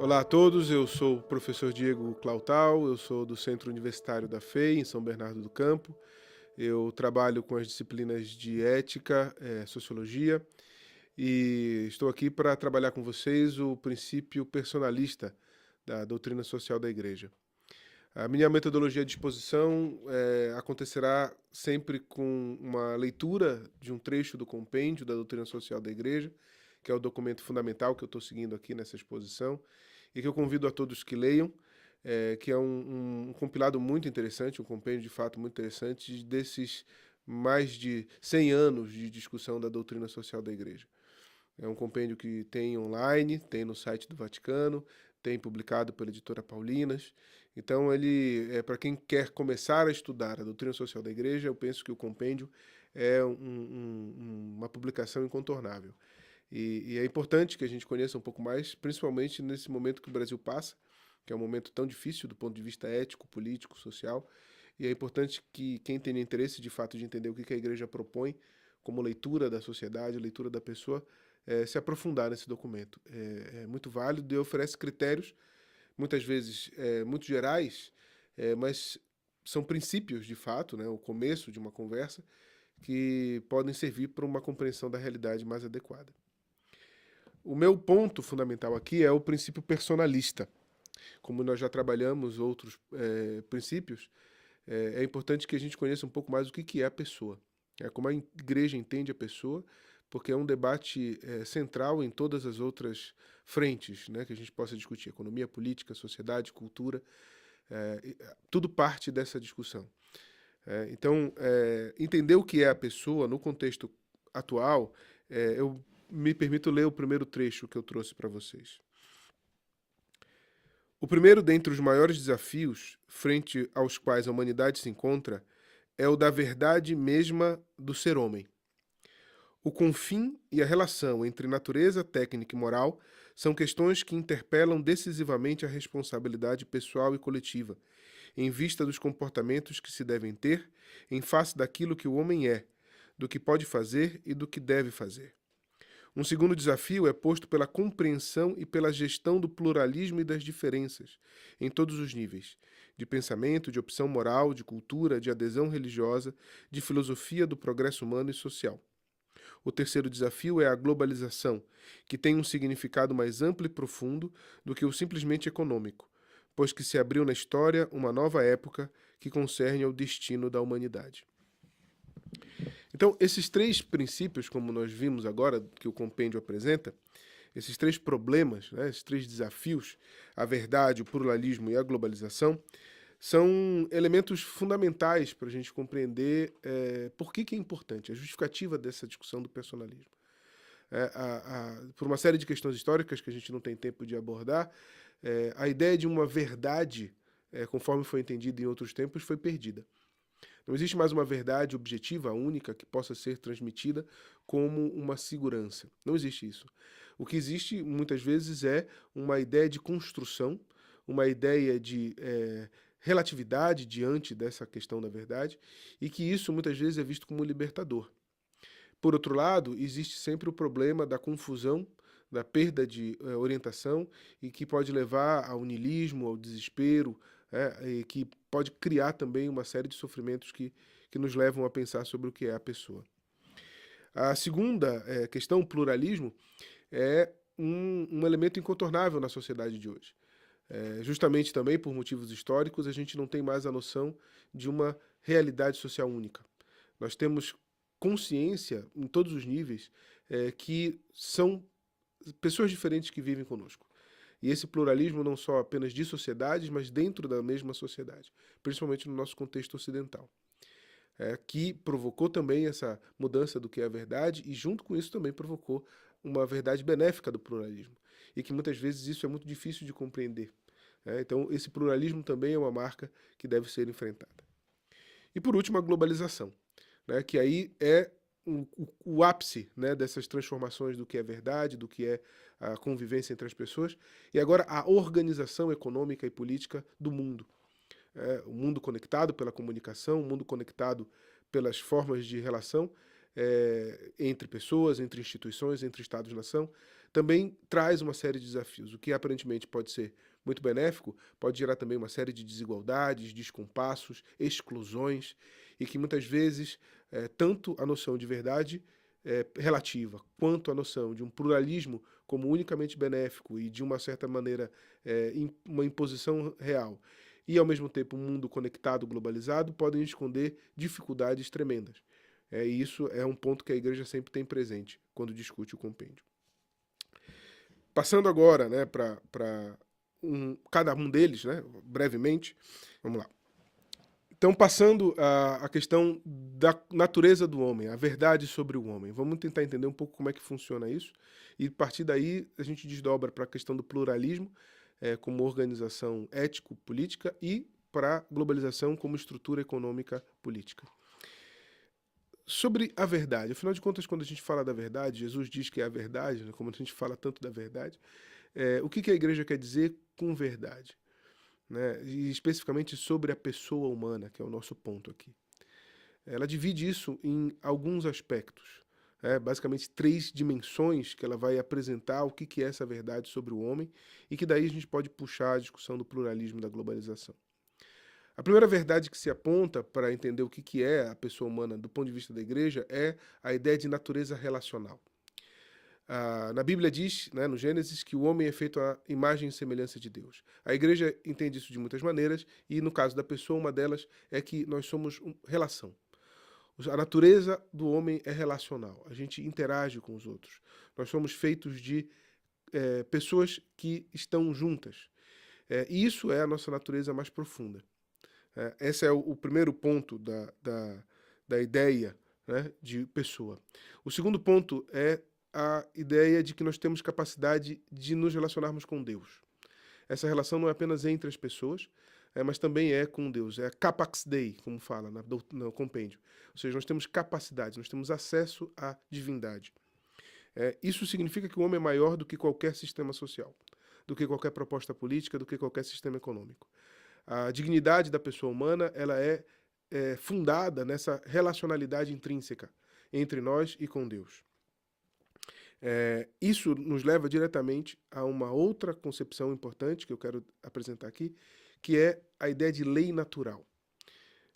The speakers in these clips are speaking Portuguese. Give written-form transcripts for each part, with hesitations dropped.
Olá a todos, eu sou o professor Diego Clautal, eu sou do Centro Universitário da FEI, em São Bernardo do Campo. Eu trabalho com as disciplinas de ética, sociologia, e estou aqui para trabalhar com vocês o princípio personalista da doutrina social da Igreja. A minha metodologia de exposição acontecerá sempre com uma leitura de um trecho do compêndio da doutrina social da Igreja, que é o documento fundamental que eu estou seguindo aqui nessa exposição, e que eu convido a todos que leiam, que é um compilado muito interessante, um compêndio de fato muito interessante, desses mais de 100 anos de discussão da doutrina social da Igreja. É um compêndio que tem online, tem no site do Vaticano, tem publicado pela editora Paulinas. Então, ele é para quem quer começar a estudar a doutrina social da Igreja, eu penso que o compêndio é uma publicação incontornável. E é importante que a gente conheça um pouco mais, principalmente nesse momento que o Brasil passa, que é um momento tão difícil do ponto de vista ético, político, social. E é importante que quem tenha interesse de fato de entender o que a Igreja propõe como leitura da sociedade, leitura da pessoa, se aprofundar nesse documento. É muito válido e oferece critérios, muitas vezes muito gerais, mas são princípios de fato, né, o começo de uma conversa, que podem servir para uma compreensão da realidade mais adequada. O meu ponto fundamental aqui é o princípio personalista. Como nós já trabalhamos outros princípios, é importante que a gente conheça um pouco mais o que é a pessoa. Como a Igreja entende a pessoa, porque é um debate central em todas as outras frentes, né, que a gente possa discutir. Economia, política, sociedade, cultura, tudo parte dessa discussão. Então, entender o que é a pessoa no contexto atual, eu me permito ler o primeiro trecho que eu trouxe para vocês. O primeiro dentre os maiores desafios frente aos quais a humanidade se encontra é o da verdade mesma do ser homem. O confim e a relação entre natureza, técnica e moral são questões que interpelam decisivamente a responsabilidade pessoal e coletiva, em vista dos comportamentos que se devem ter em face daquilo que o homem é, do que pode fazer e do que deve fazer. Um segundo desafio é posto pela compreensão e pela gestão do pluralismo e das diferenças, em todos os níveis, de pensamento, de opção moral, de cultura, de adesão religiosa, de filosofia do progresso humano e social. O terceiro desafio é a globalização, que tem um significado mais amplo e profundo do que o simplesmente econômico, pois que se abriu na história uma nova época que concerne ao destino da humanidade. Então, esses três princípios, como nós vimos agora, que o compêndio apresenta, esses três problemas, né, esses três desafios, a verdade, o pluralismo e a globalização, são elementos fundamentais para a gente compreender por que é importante, a justificativa dessa discussão do personalismo. Por uma série de questões históricas que a gente não tem tempo de abordar, a ideia de uma verdade, conforme foi entendida em outros tempos, foi perdida. Não existe mais uma verdade objetiva, única, que possa ser transmitida como uma segurança. Não existe isso. O que existe, muitas vezes, é uma ideia de construção, uma ideia de relatividade diante dessa questão da verdade, e que isso, muitas vezes, é visto como libertador. Por outro lado, existe sempre o problema da confusão, da perda de orientação, e que pode levar ao niilismo, ao desespero, e que pode criar também uma série de sofrimentos que nos levam a pensar sobre o que é a pessoa. A segunda questão, o pluralismo, é um elemento incontornável na sociedade de hoje. Justamente também por motivos históricos, a gente não tem mais a noção de uma realidade social única. Nós temos consciência, em todos os níveis, que são pessoas diferentes que vivem conosco. E esse pluralismo não só apenas de sociedades, mas dentro da mesma sociedade, principalmente no nosso contexto ocidental, que provocou também essa mudança do que é a verdade e junto com isso também provocou uma verdade benéfica do pluralismo, e que muitas vezes isso é muito difícil de compreender. Então esse pluralismo também é uma marca que deve ser enfrentada. E por último, a globalização, que aí é o ápice, dessas transformações do que é verdade, do que é a convivência entre as pessoas, e agora a organização econômica e política do mundo. O mundo conectado pela comunicação, o mundo conectado pelas formas de relação, entre pessoas, entre instituições, entre Estados-nação, também traz uma série de desafios. O que aparentemente pode ser muito benéfico, pode gerar também uma série de desigualdades, descompassos, exclusões, e que muitas vezes tanto a noção de verdade relativa, quanto a noção de um pluralismo como unicamente benéfico e de uma certa maneira uma imposição real, e ao mesmo tempo um mundo conectado, globalizado, podem esconder dificuldades tremendas. E isso é um ponto que a igreja sempre tem presente quando discute o compêndio. Passando agora, né, para cada um deles, né, brevemente, vamos lá. Então, passando a questão da natureza do homem, a verdade sobre o homem. Vamos tentar entender um pouco como é que funciona isso, e a partir daí a gente desdobra para a questão do pluralismo como organização ético-política e para a globalização como estrutura econômica política. Sobre a verdade, afinal de contas, quando a gente fala da verdade, Jesus diz que é a verdade, né, como a gente fala tanto da verdade, o que a igreja quer dizer com verdade? Né? E especificamente sobre a pessoa humana, que é o nosso ponto aqui. Ela divide isso em alguns aspectos, basicamente 3 dimensões que ela vai apresentar o que é essa verdade sobre o homem, e que daí a gente pode puxar a discussão do pluralismo da globalização. A primeira verdade que se aponta para entender o que é a pessoa humana do ponto de vista da igreja é a ideia de natureza relacional. Na Bíblia diz, né, no Gênesis, que o homem é feito à imagem e semelhança de Deus. A igreja entende isso de muitas maneiras, e no caso da pessoa, uma delas é que nós somos relação. A natureza do homem é relacional, a gente interage com os outros. Nós somos feitos de pessoas que estão juntas. E isso é a nossa natureza mais profunda. Esse é o primeiro ponto da ideia, né, de pessoa. O segundo ponto é a ideia de que nós temos capacidade de nos relacionarmos com Deus. Essa relação não é apenas entre as pessoas, mas também é com Deus. É a capax Dei, como fala no compêndio. Ou seja, nós temos capacidade, nós temos acesso à divindade. Isso significa que o homem é maior do que qualquer sistema social, do que qualquer proposta política, do que qualquer sistema econômico. A dignidade da pessoa humana ela é fundada nessa relacionalidade intrínseca entre nós e com Deus. Isso nos leva diretamente a uma outra concepção importante que eu quero apresentar aqui, que é a ideia de lei natural.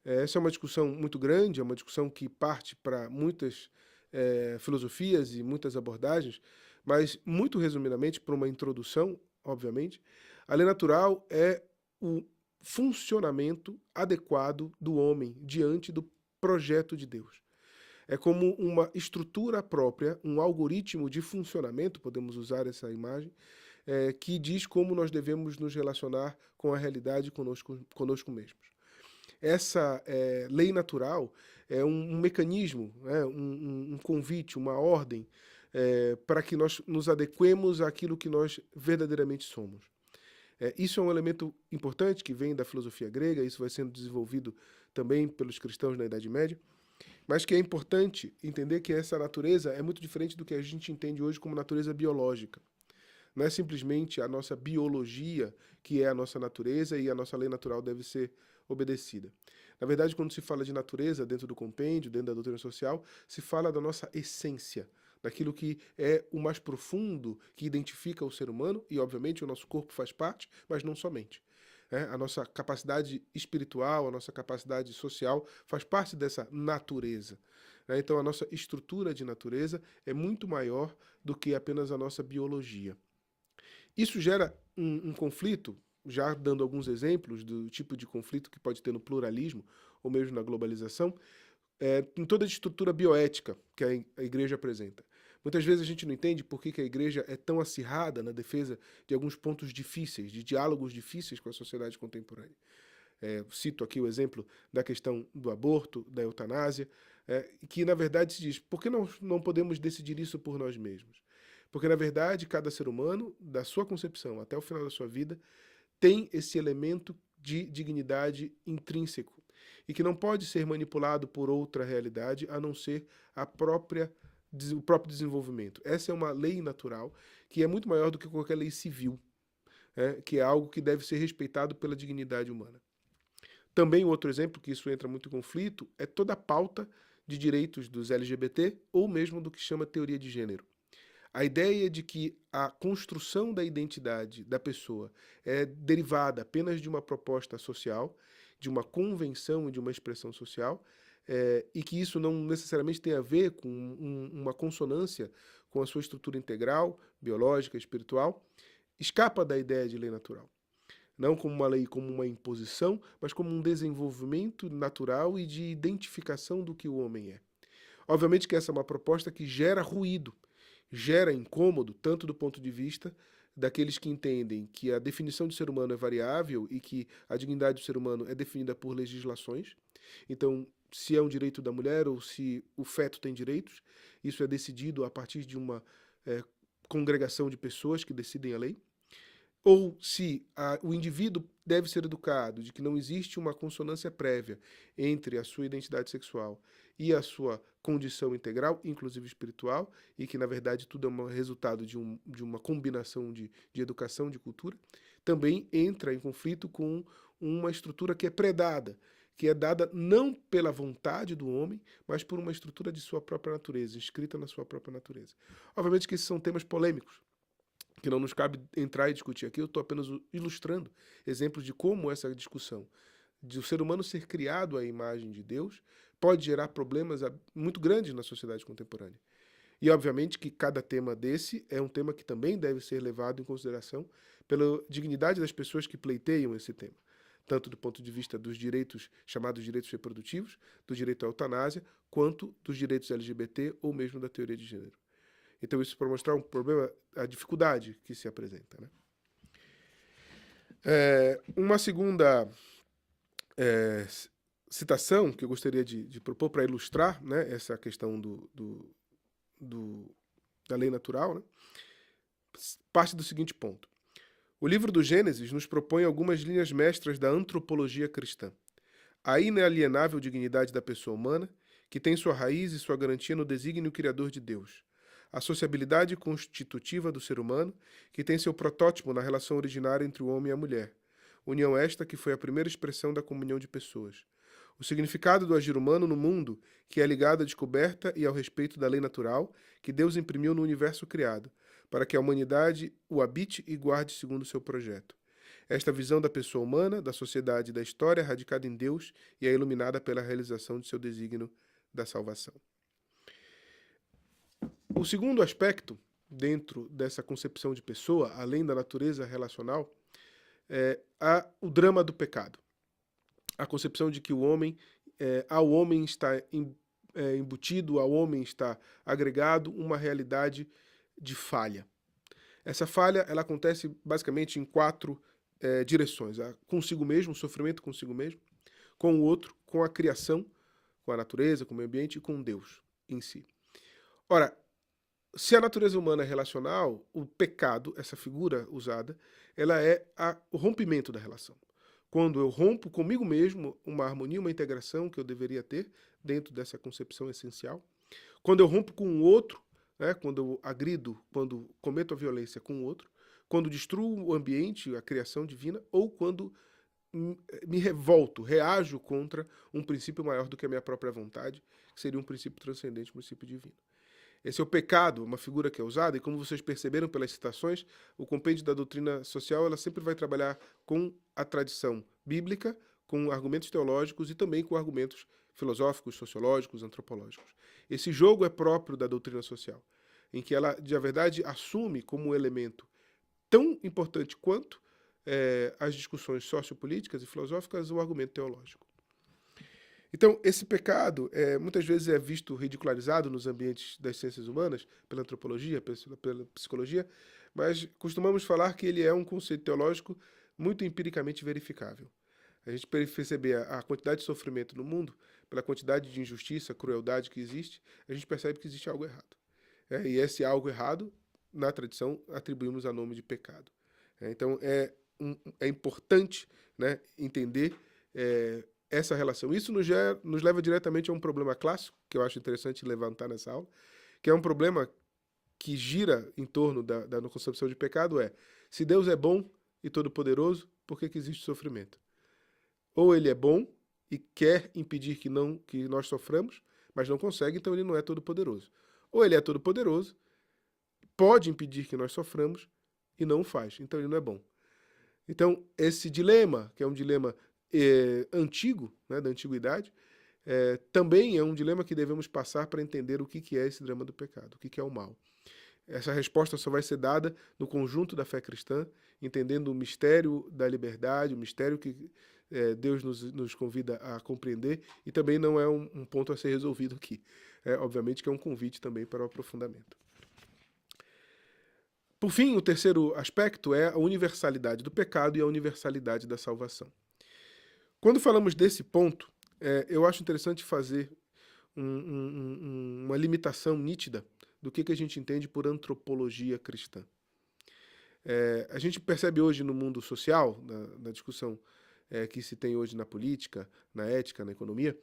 Essa é uma discussão muito grande, é uma discussão que parte para muitas filosofias e muitas abordagens, mas, muito resumidamente, para uma introdução, obviamente, a lei natural é o funcionamento adequado do homem diante do projeto de Deus. É como uma estrutura própria, um algoritmo de funcionamento, podemos usar essa imagem, que diz como nós devemos nos relacionar com a realidade conosco mesmos. Essa lei natural é um mecanismo, né, um convite, uma ordem para que nós nos adequemos àquilo que nós verdadeiramente somos. Isso é um elemento importante que vem da filosofia grega, isso vai sendo desenvolvido também pelos cristãos na Idade Média, mas que é importante entender que essa natureza é muito diferente do que a gente entende hoje como natureza biológica. Não é simplesmente a nossa biologia que é a nossa natureza e a nossa lei natural deve ser obedecida. Na verdade, quando se fala de natureza dentro do compêndio, dentro da doutrina social, se fala da nossa essência, daquilo que é o mais profundo que identifica o ser humano, e obviamente o nosso corpo faz parte, mas não somente. A nossa capacidade espiritual, a nossa capacidade social faz parte dessa natureza. Então a nossa estrutura de natureza é muito maior do que apenas a nossa biologia. Isso gera um conflito, já dando alguns exemplos do tipo de conflito que pode ter no pluralismo, ou mesmo na globalização, em toda a estrutura bioética que a igreja apresenta. Muitas vezes a gente não entende por que a igreja é tão acirrada na defesa de alguns pontos difíceis, de diálogos difíceis com a sociedade contemporânea. Cito aqui o exemplo da questão do aborto, da eutanásia, que na verdade se diz, por que não podemos decidir isso por nós mesmos? Porque na verdade cada ser humano, da sua concepção até o final da sua vida, tem esse elemento de dignidade intrínseco e que não pode ser manipulado por outra realidade a não ser o próprio desenvolvimento. Essa é uma lei natural que é muito maior do que qualquer lei civil, que é algo que deve ser respeitado pela dignidade humana. Também outro exemplo que isso entra muito em conflito é toda a pauta de direitos dos LGBT ou mesmo do que chama teoria de gênero. A ideia de que a construção da identidade da pessoa é derivada apenas de uma proposta social, de uma convenção e de uma expressão social, e que isso não necessariamente tem a ver com uma consonância com a sua estrutura integral, biológica, espiritual, escapa da ideia de lei natural. Não como uma lei, como uma imposição, mas como um desenvolvimento natural e de identificação do que o homem é. Obviamente que essa é uma proposta que gera ruído, gera incômodo, tanto do ponto de vista daqueles que entendem que a definição de ser humano é variável e que a dignidade do ser humano é definida por legislações. Então, se é um direito da mulher ou se o feto tem direitos, isso é decidido a partir de uma congregação de pessoas que decidem a lei. Ou se o indivíduo deve ser educado de que não existe uma consonância prévia entre a sua identidade sexual e a sua condição integral, inclusive espiritual, e que, na verdade, tudo é um resultado de uma combinação de educação, de cultura, também entra em conflito com uma estrutura que é predada, que é dada não pela vontade do homem, mas por uma estrutura de sua própria natureza, inscrita na sua própria natureza. Obviamente que esses são temas polêmicos, que não nos cabe entrar e discutir aqui, eu estou apenas ilustrando exemplos de como essa discussão de o ser humano ser criado à imagem de Deus pode gerar problemas muito grandes na sociedade contemporânea. E, obviamente, que cada tema desse é um tema que também deve ser levado em consideração pela dignidade das pessoas que pleiteiam esse tema, tanto do ponto de vista dos direitos, chamados direitos reprodutivos, do direito à eutanásia, quanto dos direitos LGBT ou mesmo da teoria de gênero. Então, isso para mostrar um problema, a dificuldade que se apresenta, né? Uma segunda citação que eu gostaria de propor para ilustrar, né, essa questão da lei natural, né, parte do seguinte ponto. O livro do Gênesis nos propõe algumas linhas mestras da antropologia cristã. A inalienável dignidade da pessoa humana, que tem sua raiz e sua garantia no desígnio criador de Deus. A sociabilidade constitutiva do ser humano, que tem seu protótipo na relação originária entre o homem e a mulher. União esta que foi a primeira expressão da comunhão de pessoas. O significado do agir humano no mundo, que é ligado à descoberta e ao respeito da lei natural que Deus imprimiu no universo criado, para que a humanidade o habite e guarde segundo o seu projeto. Esta visão da pessoa humana, da sociedade e da história é radicada em Deus e é iluminada pela realização de seu desígnio da salvação. O segundo aspecto, dentro dessa concepção de pessoa, além da natureza relacional, é o drama do pecado. A concepção de que ao homem está embutido, ao homem está agregado uma realidade de falha. Essa falha ela acontece basicamente em 4 direções. Consigo mesmo, o sofrimento consigo mesmo, com o outro, com a criação, com a natureza, com o meio ambiente e com Deus em si. Ora, se a natureza humana é relacional, o pecado, essa figura usada, ela é o rompimento da relação. Quando eu rompo comigo mesmo uma harmonia, uma integração que eu deveria ter dentro dessa concepção essencial. Quando eu rompo com o outro, né, quando eu agrido, quando cometo a violência com o outro, quando destruo o ambiente, a criação divina, ou quando me revolto, reajo contra um princípio maior do que a minha própria vontade, que seria um princípio transcendente, um princípio divino. Esse é o pecado, uma figura que é usada, e como vocês perceberam pelas citações, o compêndio da doutrina social ela sempre vai trabalhar com a tradição bíblica, com argumentos teológicos e também com argumentos filosóficos, sociológicos, antropológicos. Esse jogo é próprio da doutrina social, em que ela, de verdade, assume como um elemento tão importante quanto as discussões sociopolíticas e filosóficas o argumento teológico. Então, esse pecado muitas vezes é visto ridicularizado nos ambientes das ciências humanas, pela antropologia, pela psicologia, mas costumamos falar que ele é um conceito teológico muito empiricamente verificável. A gente perceber a quantidade de sofrimento no mundo, pela quantidade de injustiça, crueldade que existe, a gente percebe que existe algo errado. E esse algo errado, na tradição, atribuímos a nome de pecado. Então, é importante, né, entender essa relação. Isso nos leva diretamente a um problema clássico, que eu acho interessante levantar nessa aula, que é um problema que gira em torno da concepção de pecado, se Deus é bom e todo-poderoso, por que existe sofrimento? Ou ele é bom e quer impedir que nós soframos, mas não consegue, então ele não é todo-poderoso. Ou ele é todo-poderoso, pode impedir que nós soframos e não o faz, então ele não é bom. Então, esse dilema, que é um dilema antigo, né, da antiguidade, também é um dilema que devemos passar para entender o que é esse drama do pecado, o que é o mal. Essa resposta só vai ser dada no conjunto da fé cristã, entendendo o mistério da liberdade, o mistério que Deus nos convida a compreender, e também não é um ponto a ser resolvido aqui. Obviamente que é um convite também para o aprofundamento. Por fim, o terceiro aspecto é a universalidade do pecado e a universalidade da salvação. Quando falamos desse ponto, eu acho interessante fazer uma limitação nítida do que a gente entende por antropologia cristã. A gente percebe hoje no mundo social, na discussão que se tem hoje na política, na ética, na economia,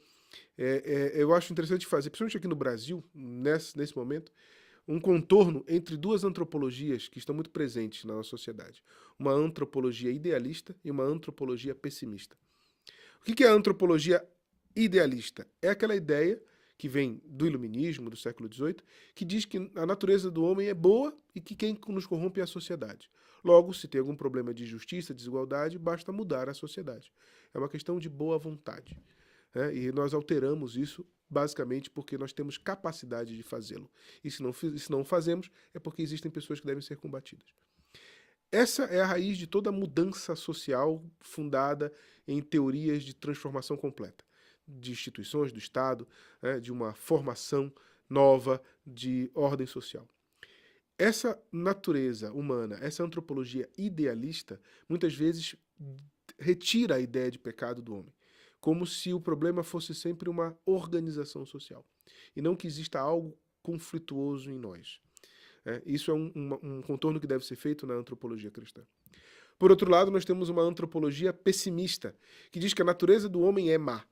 eu acho interessante fazer, principalmente aqui no Brasil, nesse momento, um contorno entre duas antropologias que estão muito presentes na nossa sociedade. Uma antropologia idealista e uma antropologia pessimista. O que é a antropologia idealista? É aquela ideia que vem do iluminismo, do século XVIII, que diz que a natureza do homem é boa e que quem nos corrompe é a sociedade. Logo, se tem algum problema de justiça, desigualdade, basta mudar a sociedade. É uma questão de boa vontade. E nós alteramos isso basicamente porque nós temos capacidade de fazê-lo. E se não fazemos, é porque existem pessoas que devem ser combatidas. Essa é a raiz de toda mudança social fundada em teorias de transformação completa, de instituições do Estado, de uma formação nova de ordem social. Essa natureza humana, essa antropologia idealista, muitas vezes retira a ideia de pecado do homem, como se o problema fosse sempre uma organização social, e não que exista algo conflituoso em nós. Isso é um contorno que deve ser feito na antropologia cristã. Por outro lado, nós temos uma antropologia pessimista, que diz que a natureza do homem é má,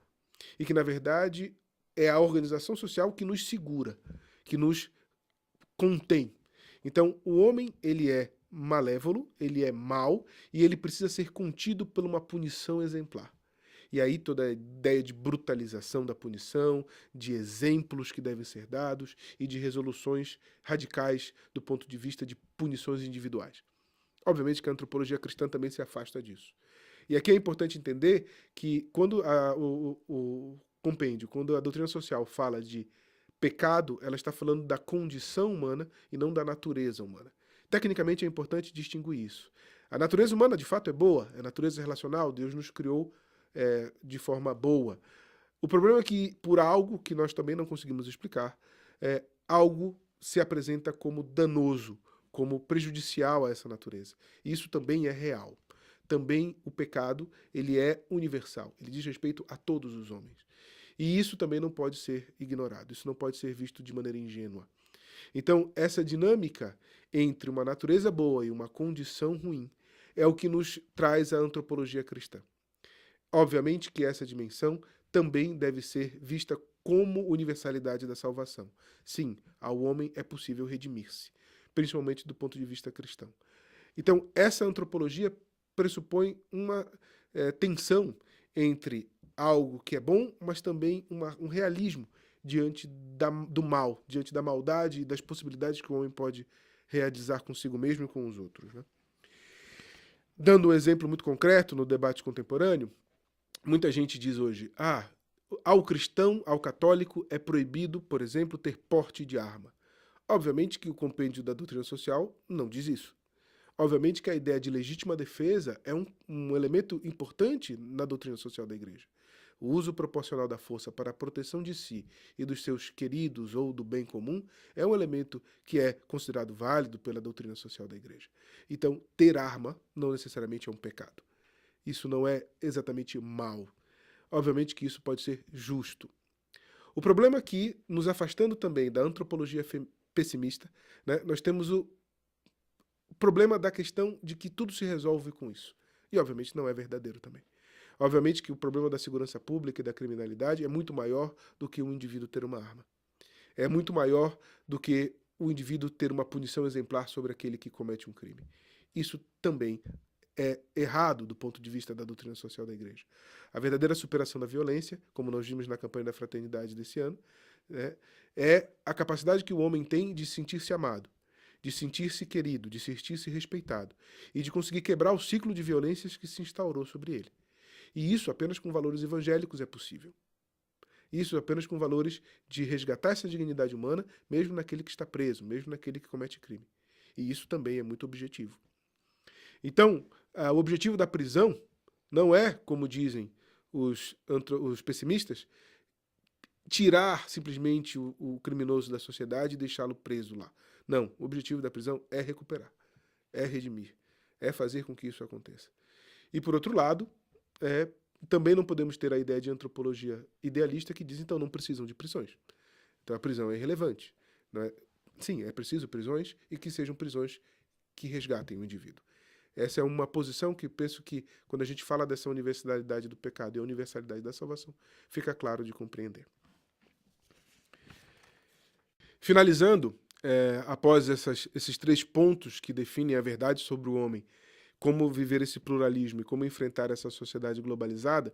e que, na verdade, é a organização social que nos segura, que nos contém. Então, o homem, ele é malévolo, ele é mau, e ele precisa ser contido por uma punição exemplar. E aí toda a ideia de brutalização da punição, de exemplos que devem ser dados e de resoluções radicais do ponto de vista de punições individuais. Obviamente que a antropologia cristã também se afasta disso. E aqui é importante entender que quando o compêndio, quando a doutrina social fala de pecado, ela está falando da condição humana e não da natureza humana. Tecnicamente é importante distinguir isso. A natureza humana, de fato, é boa, é natureza relacional, Deus nos criou de forma boa. O problema é que, por algo que nós também não conseguimos explicar, algo se apresenta como danoso, como prejudicial a essa natureza. E isso também é real. Também o pecado, ele é universal, ele diz respeito a todos os homens. E isso também não pode ser ignorado, isso não pode ser visto de maneira ingênua. Então, essa dinâmica entre uma natureza boa e uma condição ruim é o que nos traz a antropologia cristã. Obviamente que essa dimensão também deve ser vista como universalidade da salvação. Sim, ao homem é possível redimir-se, principalmente do ponto de vista cristão. Então, essa antropologia pressupõe uma tensão entre algo que é bom, mas também um realismo diante do mal, diante da maldade e das possibilidades que o homem pode realizar consigo mesmo e com os outros. Dando um exemplo muito concreto no debate contemporâneo, muita gente diz hoje, ao cristão, ao católico, é proibido, por exemplo, ter porte de arma. Obviamente que o compêndio da doutrina social não diz isso. Obviamente que a ideia de legítima defesa é um elemento importante na doutrina social da Igreja. O uso proporcional da força para a proteção de si e dos seus queridos ou do bem comum é um elemento que é considerado válido pela doutrina social da Igreja. Então, ter arma não necessariamente é um pecado. Isso não é exatamente mal. Obviamente que isso pode ser justo. O problema é que, nos afastando também da antropologia pessimista, nós temos o problema da questão de que tudo se resolve com isso. E, obviamente, não é verdadeiro também. Obviamente que o problema da segurança pública e da criminalidade é muito maior do que um indivíduo ter uma arma. É muito maior do que o indivíduo ter uma punição exemplar sobre aquele que comete um crime. Isso também é errado do ponto de vista da doutrina social da Igreja. A verdadeira superação da violência, como nós vimos na campanha da fraternidade desse ano, né? É a capacidade que o homem tem de sentir-se amado, de sentir-se querido, de sentir-se respeitado e de conseguir quebrar o ciclo de violências que se instaurou sobre ele. E isso apenas com valores evangélicos é possível. Isso apenas com valores de resgatar essa dignidade humana, mesmo naquele que está preso, mesmo naquele que comete crime. E isso também é muito objetivo. Então, o objetivo da prisão não é, como dizem os pessimistas, tirar simplesmente o criminoso da sociedade e deixá-lo preso lá. Não, o objetivo da prisão é recuperar, é redimir, é fazer com que isso aconteça. E, por outro lado, também não podemos ter a ideia de antropologia idealista que diz, então, não precisam de prisões. Então, a prisão é irrelevante. Não é? Sim, é preciso prisões e que sejam prisões que resgatem o indivíduo. Essa é uma posição que penso que, quando a gente fala dessa universalidade do pecado e a universalidade da salvação, fica claro de compreender. Finalizando, após esses 3 pontos que definem a verdade sobre o homem, como viver esse pluralismo e como enfrentar essa sociedade globalizada,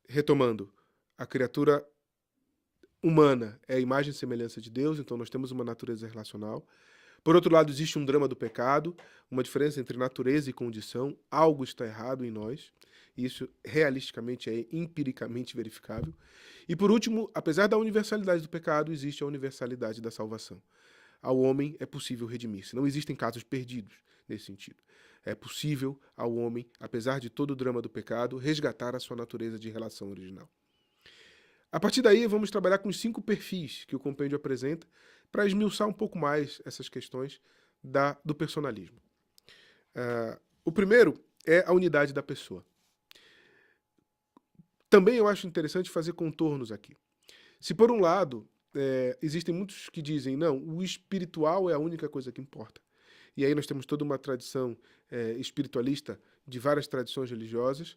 retomando, a criatura humana é a imagem e semelhança de Deus, então nós temos uma natureza relacional. Por outro lado, existe um drama do pecado, uma diferença entre natureza e condição, algo está errado em nós, e isso realisticamente é empiricamente verificável. E por último, apesar da universalidade do pecado, existe a universalidade da salvação. Ao homem é possível redimir-se. Não existem casos perdidos nesse sentido. É possível ao homem, apesar de todo o drama do pecado, resgatar a sua natureza de relação original. A partir daí, vamos trabalhar com os 5 perfis que o compêndio apresenta para esmiuçar um pouco mais essas questões do personalismo. O primeiro é a unidade da pessoa. Também eu acho interessante fazer contornos aqui. Se por um lado, existem muitos que dizem, não, o espiritual é a única coisa que importa. E aí nós temos toda uma tradição espiritualista de várias tradições religiosas,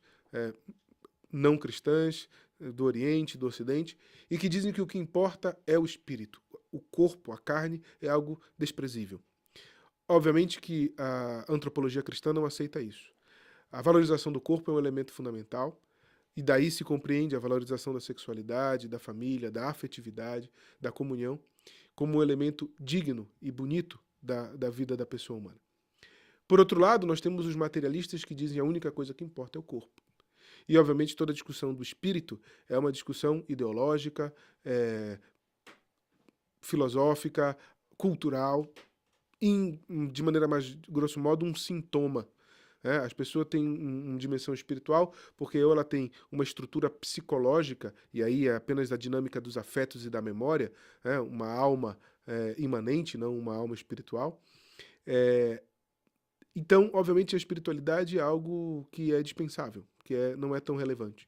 não cristãs, do Oriente, do Ocidente, e que dizem que o que importa é o espírito. O corpo, a carne, é algo desprezível. Obviamente que a antropologia cristã não aceita isso. A valorização do corpo é um elemento fundamental, e daí se compreende a valorização da sexualidade, da família, da afetividade, da comunhão, como um elemento digno e bonito da vida da pessoa humana. Por outro lado, nós temos os materialistas que dizem que a única coisa que importa é o corpo. E, obviamente, toda a discussão do espírito é uma discussão ideológica, filosófica, cultural, de maneira mais, grosso modo, um sintoma. As pessoas têm uma dimensão espiritual porque ou ela tem uma estrutura psicológica, e aí é apenas a dinâmica dos afetos e da memória, uma alma imanente, não uma alma espiritual. Então, obviamente, a espiritualidade é algo que é dispensável, que não é tão relevante.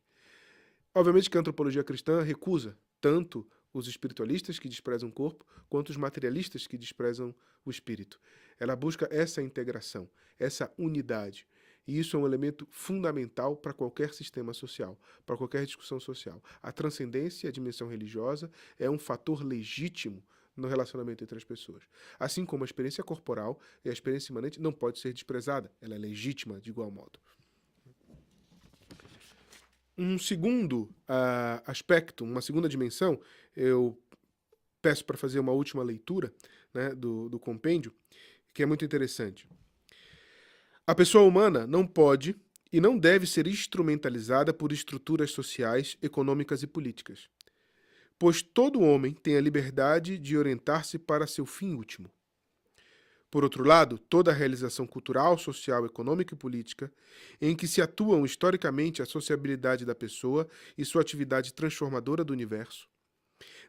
Obviamente que a antropologia cristã recusa tanto os espiritualistas que desprezam o corpo, quanto os materialistas que desprezam o espírito. Ela busca essa integração, essa unidade. E isso é um elemento fundamental para qualquer sistema social, para qualquer discussão social. A transcendência e a dimensão religiosa é um fator legítimo no relacionamento entre as pessoas. Assim como a experiência corporal e a experiência imanente não pode ser desprezada, ela é legítima de igual modo. Um segundo aspecto, uma segunda dimensão, eu peço para fazer uma última leitura, né, do compêndio, que é muito interessante. A pessoa humana não pode e não deve ser instrumentalizada por estruturas sociais, econômicas e políticas, pois todo homem tem a liberdade de orientar-se para seu fim último. Por outro lado, toda a realização cultural, social, econômica e política, em que se atuam historicamente a sociabilidade da pessoa e sua atividade transformadora do universo,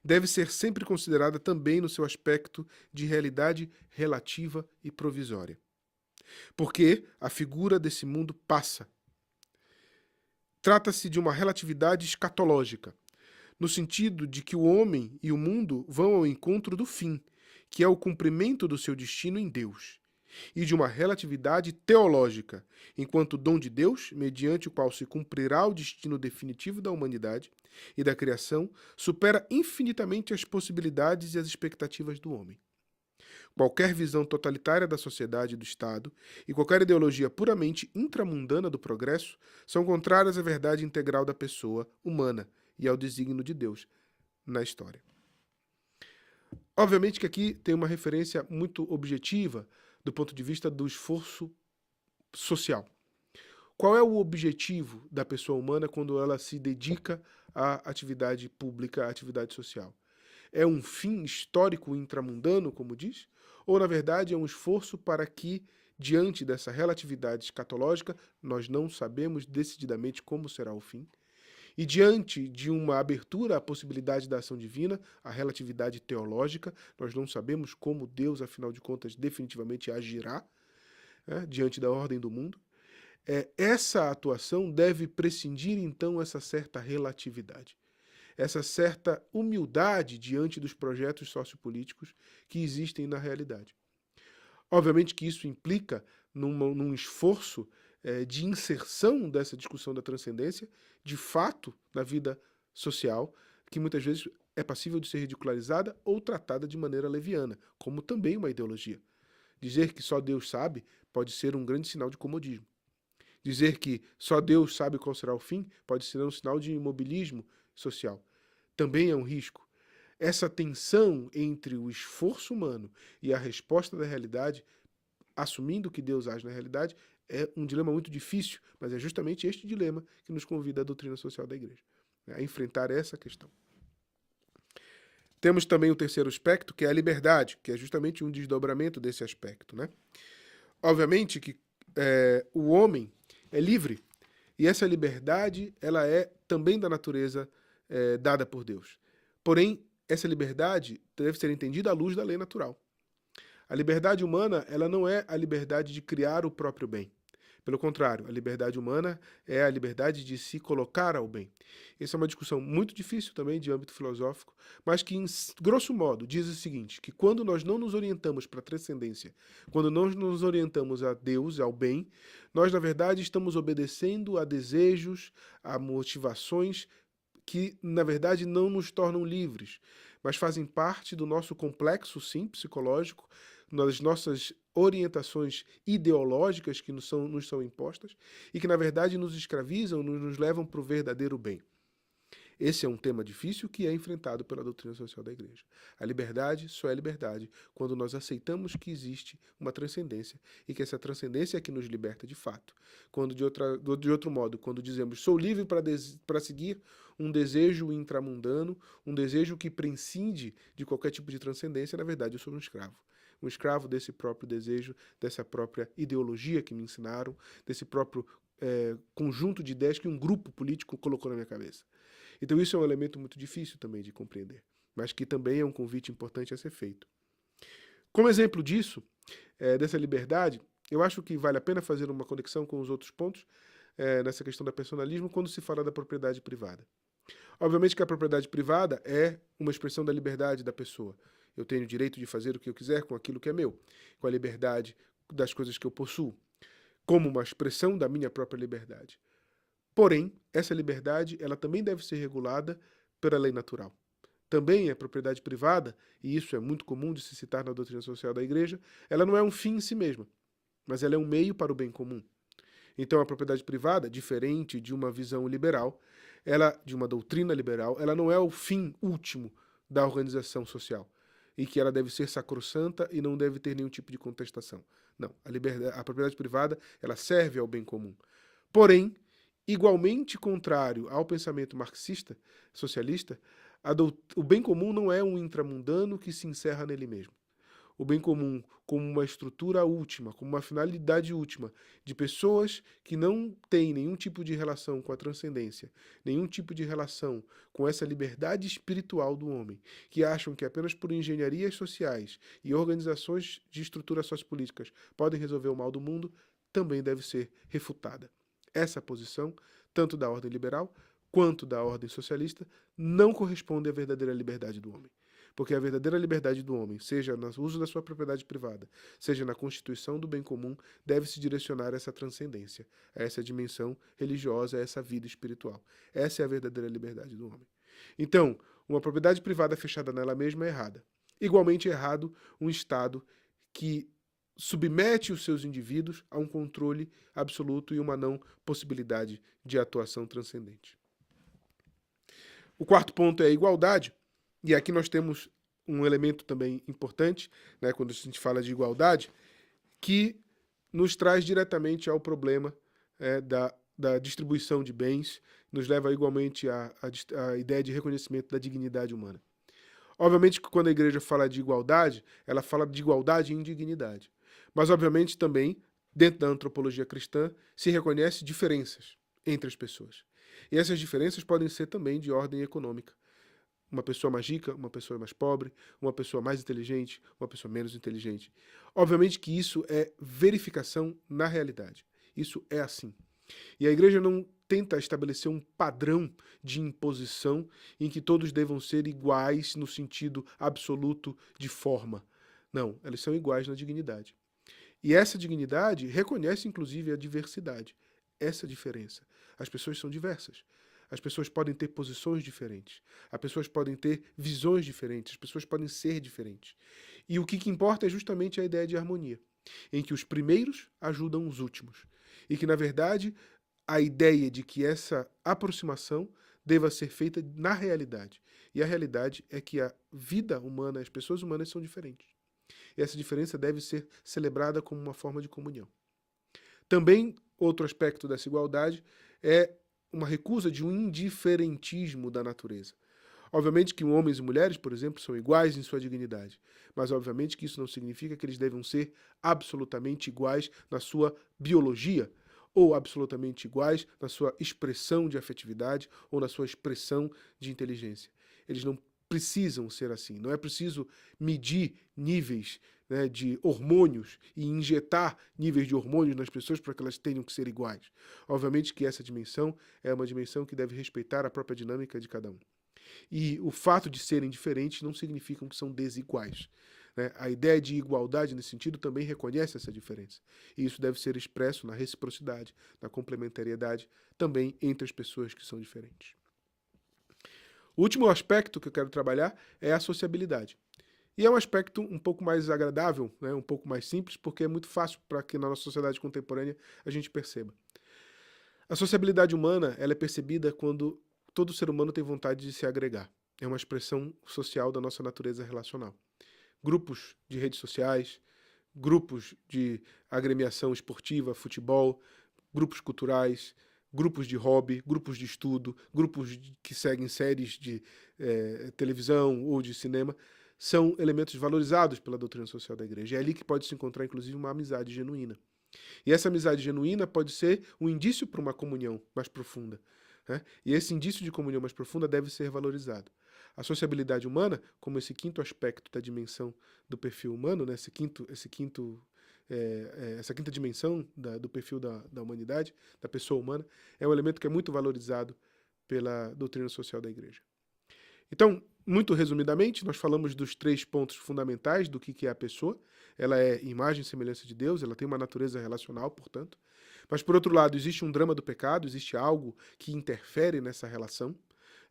deve ser sempre considerada também no seu aspecto de realidade relativa e provisória. Porque a figura desse mundo passa. Trata-se de uma relatividade escatológica, no sentido de que o homem e o mundo vão ao encontro do fim, que é o cumprimento do seu destino em Deus, e de uma relatividade teológica, enquanto dom de Deus, mediante o qual se cumprirá o destino definitivo da humanidade e da criação, supera infinitamente as possibilidades e as expectativas do homem. Qualquer visão totalitária da sociedade e do Estado e qualquer ideologia puramente intramundana do progresso são contrárias à verdade integral da pessoa humana e ao desígnio de Deus na história. Obviamente que aqui tem uma referência muito objetiva do ponto de vista do esforço social. Qual é o objetivo da pessoa humana quando ela se dedica à atividade pública, à atividade social? É um fim histórico intramundano, como diz? Ou, na verdade, é um esforço para que, diante dessa relatividade escatológica, nós não sabemos decididamente como será o fim, e diante de uma abertura à possibilidade da ação divina, a relatividade teológica, nós não sabemos como Deus, afinal de contas, definitivamente agirá, né, diante da ordem do mundo. Essa atuação deve prescindir, então, essa certa relatividade, essa certa humildade diante dos projetos sociopolíticos que existem na realidade. Obviamente que isso implica num esforço de inserção dessa discussão da transcendência, de fato, na vida social, que muitas vezes é passível de ser ridicularizada ou tratada de maneira leviana, como também uma ideologia. Dizer que só Deus sabe pode ser um grande sinal de comodismo. Dizer que só Deus sabe qual será o fim pode ser um sinal de imobilismo social. Também é um risco. Essa tensão entre o esforço humano e a resposta da realidade, assumindo que Deus age na realidade, é um dilema muito difícil, mas é justamente este dilema que nos convida a doutrina social da Igreja, a enfrentar essa questão. Temos também o terceiro aspecto, que é a liberdade, que é justamente um desdobramento desse aspecto, né? Obviamente que o homem é livre, e essa liberdade ela é também da natureza dada por Deus. Porém, essa liberdade deve ser entendida à luz da lei natural. A liberdade humana ela não é a liberdade de criar o próprio bem. Pelo contrário, a liberdade humana é a liberdade de se colocar ao bem. Essa é uma discussão muito difícil também de âmbito filosófico, mas que, em grosso modo, diz o seguinte, que quando nós não nos orientamos para a transcendência, quando nós nos orientamos a Deus, ao bem, nós, na verdade, estamos obedecendo a desejos, a motivações que, na verdade, não nos tornam livres, mas fazem parte do nosso complexo, sim, psicológico, nas nossas orientações ideológicas que nos são impostas e que, na verdade, nos escravizam, nos levam para o verdadeiro bem. Esse é um tema difícil que é enfrentado pela doutrina social da Igreja. A liberdade só é liberdade quando nós aceitamos que existe uma transcendência e que essa transcendência é que nos liberta de fato. Quando, de outro modo, quando dizemos sou livre para seguir um desejo intramundano, um desejo que prescinde de qualquer tipo de transcendência, na verdade eu sou um escravo desse próprio desejo, dessa própria ideologia que me ensinaram, desse próprio conjunto de ideias que um grupo político colocou na minha cabeça. Então isso é um elemento muito difícil também de compreender, mas que também é um convite importante a ser feito. Como exemplo disso, dessa liberdade, eu acho que vale a pena fazer uma conexão com os outros pontos nessa questão do personalismo quando se fala da propriedade privada. Obviamente que a propriedade privada é uma expressão da liberdade da pessoa. Eu tenho o direito de fazer o que eu quiser com aquilo que é meu, com a liberdade das coisas que eu possuo, como uma expressão da minha própria liberdade. Porém, essa liberdade ela também deve ser regulada pela lei natural. Também a propriedade privada, e isso é muito comum de se citar na doutrina social da Igreja, ela não é um fim em si mesma, mas ela é um meio para o bem comum. Então, a propriedade privada, diferente de uma visão liberal, de uma doutrina liberal, ela não é o fim último da organização social e que ela deve ser sacrossanta e não deve ter nenhum tipo de contestação. Não, a propriedade privada ela serve ao bem comum. Porém, igualmente contrário ao pensamento marxista, socialista, o bem comum não é um intramundano que se encerra nele mesmo. O bem comum como uma estrutura última, como uma finalidade última, de pessoas que não têm nenhum tipo de relação com a transcendência, nenhum tipo de relação com essa liberdade espiritual do homem, que acham que apenas por engenharias sociais e organizações de estruturas sociopolíticas podem resolver o mal do mundo, também deve ser refutada. Essa posição, tanto da ordem liberal quanto da ordem socialista, não corresponde à verdadeira liberdade do homem. Porque a verdadeira liberdade do homem, seja no uso da sua propriedade privada, seja na constituição do bem comum, deve se direcionar a essa transcendência, a essa dimensão religiosa, a essa vida espiritual. Essa é a verdadeira liberdade do homem. Então, uma propriedade privada fechada nela mesma é errada. Igualmente errado um Estado que submete os seus indivíduos a um controle absoluto e uma não possibilidade de atuação transcendente. O quarto ponto é a igualdade, e aqui nós temos um elemento também importante, né, quando a gente fala de igualdade, que nos traz diretamente ao problema da distribuição de bens, nos leva igualmente à ideia de reconhecimento da dignidade humana. Obviamente que quando a igreja fala de igualdade, ela fala de igualdade e indignidade. Mas, obviamente, também, dentro da antropologia cristã, se reconhece diferenças entre as pessoas. E essas diferenças podem ser também de ordem econômica. Uma pessoa mais rica, uma pessoa mais pobre, uma pessoa mais inteligente, uma pessoa menos inteligente. Obviamente que isso é verificação na realidade. Isso é assim. E a igreja não tenta estabelecer um padrão de imposição em que todos devam ser iguais no sentido absoluto de forma. Não, eles são iguais na dignidade. E essa dignidade reconhece, inclusive, a diversidade. Essa diferença. As pessoas são diversas. As pessoas podem ter posições diferentes. As pessoas podem ter visões diferentes. As pessoas podem ser diferentes. E o que importa é justamente a ideia de harmonia, em que os primeiros ajudam os últimos. E que, na verdade, a ideia de que essa aproximação deva ser feita na realidade. E a realidade é que a vida humana, as pessoas humanas são diferentes. E essa diferença deve ser celebrada como uma forma de comunhão. Também, outro aspecto dessa igualdade é uma recusa de um indiferentismo da natureza. Obviamente que homens e mulheres, por exemplo, são iguais em sua dignidade, mas obviamente que isso não significa que eles devem ser absolutamente iguais na sua biologia, ou absolutamente iguais na sua expressão de afetividade ou na sua expressão de inteligência. Eles não precisam ser assim. Não é preciso medir níveis, né, de hormônios e injetar níveis de hormônios nas pessoas para que elas tenham que ser iguais. Obviamente que essa dimensão é uma dimensão que deve respeitar a própria dinâmica de cada um. E o fato de serem diferentes não significa que são desiguais. Né? A ideia de igualdade, nesse sentido, também reconhece essa diferença. E isso deve ser expresso na reciprocidade, na complementariedade, também entre as pessoas que são diferentes. O último aspecto que eu quero trabalhar é a sociabilidade. E é um aspecto um pouco mais agradável, né? Um pouco mais simples, porque é muito fácil para que na nossa sociedade contemporânea a gente perceba. A sociabilidade humana ela é percebida quando todo ser humano tem vontade de se agregar. É uma expressão social da nossa natureza relacional. Grupos de redes sociais, grupos de agremiação esportiva, futebol, grupos culturais, grupos de hobby, grupos de estudo, que seguem séries de televisão ou de cinema, são elementos valorizados pela doutrina social da igreja. É ali que pode se encontrar, inclusive, uma amizade genuína. E essa amizade genuína pode ser um indício para uma comunhão mais profunda. Né? E esse indício de comunhão mais profunda deve ser valorizado. A sociabilidade humana, como esse quinto aspecto da dimensão do perfil humano, né? essa quinta dimensão do perfil da humanidade, da pessoa humana, é um elemento que é muito valorizado pela doutrina social da igreja. Então, muito resumidamente, nós falamos dos 3 pontos fundamentais do que é a pessoa. Ela é imagem e semelhança de Deus, ela tem uma natureza relacional, portanto. Mas, por outro lado, existe um drama do pecado, existe algo que interfere nessa relação,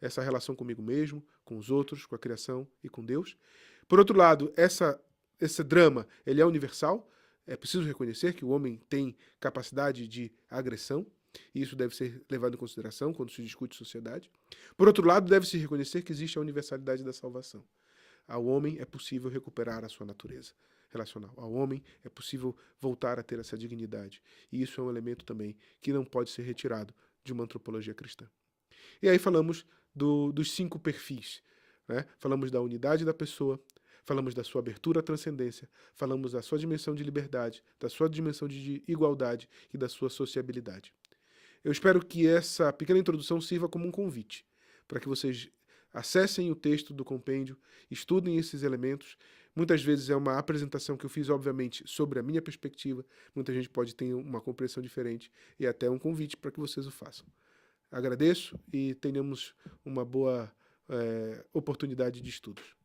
essa relação comigo mesmo, com os outros, com a criação e com Deus. Por outro lado, esse drama ele é universal, é preciso reconhecer que o homem tem capacidade de agressão, e isso deve ser levado em consideração quando se discute sociedade. Por outro lado, deve-se reconhecer que existe a universalidade da salvação. Ao homem é possível recuperar a sua natureza relacional. Ao homem é possível voltar a ter essa dignidade. E isso é um elemento também que não pode ser retirado de uma antropologia cristã. E aí falamos dos 5 perfis. Né? Falamos da unidade da pessoa, falamos da sua abertura à transcendência, falamos da sua dimensão de liberdade, da sua dimensão de igualdade e da sua sociabilidade. Eu espero que essa pequena introdução sirva como um convite para que vocês acessem o texto do compêndio, estudem esses elementos. Muitas vezes é uma apresentação que eu fiz, obviamente, sobre a minha perspectiva. Muita gente pode ter uma compreensão diferente e até um convite para que vocês o façam. Agradeço e tenhamos uma boa oportunidade de estudos.